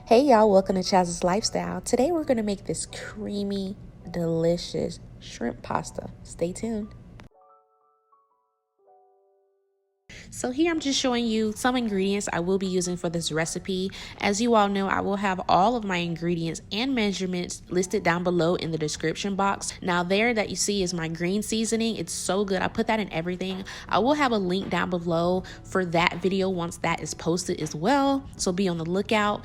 Hey y'all, welcome to Chaz's Lifestyle. Today we're going to make this creamy, delicious shrimp pasta. Stay tuned. So here I'm just showing you some ingredients I will be using for this recipe. As you all know, I will have all of my ingredients and measurements listed down below in the description box. Now there that you see is my green seasoning. It's so good. I put that in everything. I will have a link down below for that video once that is posted as well. So be on the lookout.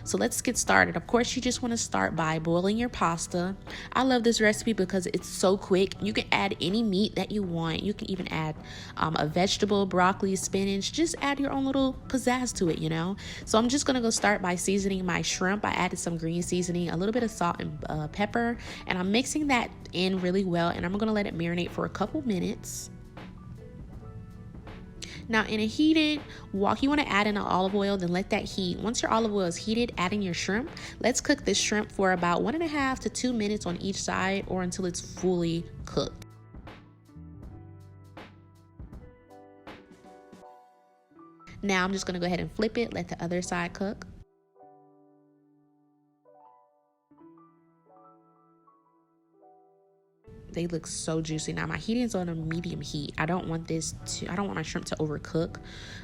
So let's get started. Of course, you just want to start by boiling your pasta. I love this recipe because it's so quick. You can add any meat that you want. You can even add a vegetable, broccoli, spinach. Just add your own little pizzazz to it, you know. So I'm just going to go start by seasoning my shrimp. I added some green seasoning, a little bit of salt and pepper, and I'm mixing that in really well, and I'm going to let it marinate for a couple minutes. Now in a heated wok, you want to add in an olive oil, then let that heat. Once your olive oil is heated, add in your shrimp. Let's cook this shrimp for about 1.5 to 2 minutes on each side or until it's fully cooked. Now I'm just going to go ahead and flip it, let the other side cook. They look so juicy. Now my heating is on a medium heat. I don't want my shrimp to overcook,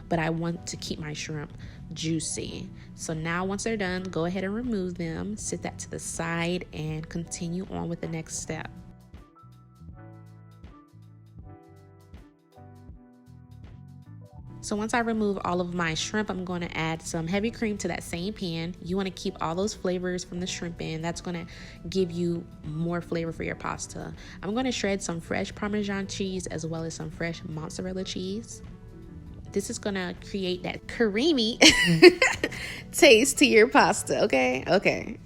but I want to keep my shrimp juicy. So now once they're done, go ahead and remove them, set that to the side, and continue on with the next step. So once I remove all of my shrimp, I'm going to add some heavy cream to that same pan. You want to keep all those flavors from the shrimp in. That's going to give you more flavor for your pasta. I'm going to shred some fresh Parmesan cheese as well as some fresh mozzarella cheese. This is going to create that creamy taste to your pasta, okay?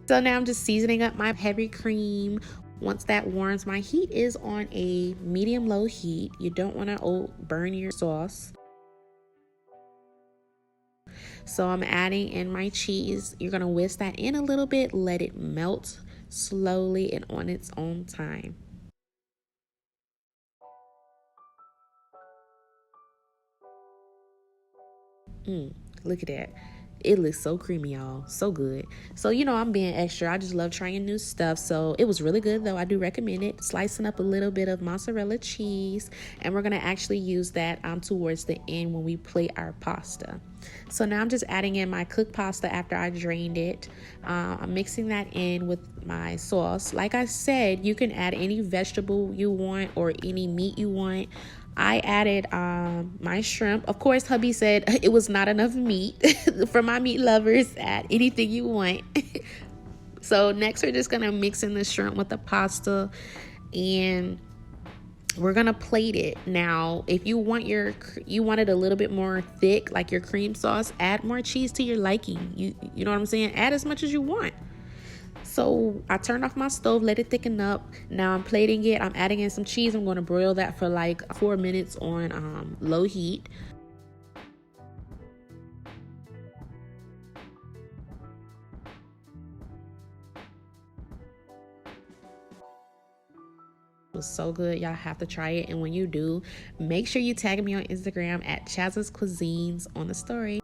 So now I'm just seasoning up my heavy cream. Once that warms, my heat is on a medium-low heat. You don't want to burn your sauce. So I'm adding in my cheese. You're going to whisk that in a little bit. Let it melt slowly and on its own time. Look at that. It looks so creamy, y'all. So good. So, you know, I'm being extra. I just love trying new stuff. So it was really good, though. I do recommend it. Slicing up a little bit of mozzarella cheese. And we're going to actually use that towards the end when we plate our pasta. So now I'm just adding in my cooked pasta after I drained it. I'm mixing that in with my sauce. Like I said, you can add any vegetable you want or any meat you want. I added my shrimp. Of course, hubby said it was not enough meat. For my meat lovers, add anything you want. So next we're just going to mix in the shrimp with the pasta and we're going to plate it. Now, if you want it a little bit more thick, like your cream sauce, add more cheese to your liking. You know what I'm saying? Add as much as you want. So I turned off my stove, let it thicken up. Now I'm plating it. I'm adding in some cheese. I'm going to broil that for like 4 minutes on low heat. It was so good. Y'all have to try it. And when you do, make sure you tag me on Instagram at Chaz's Cuisines on the story.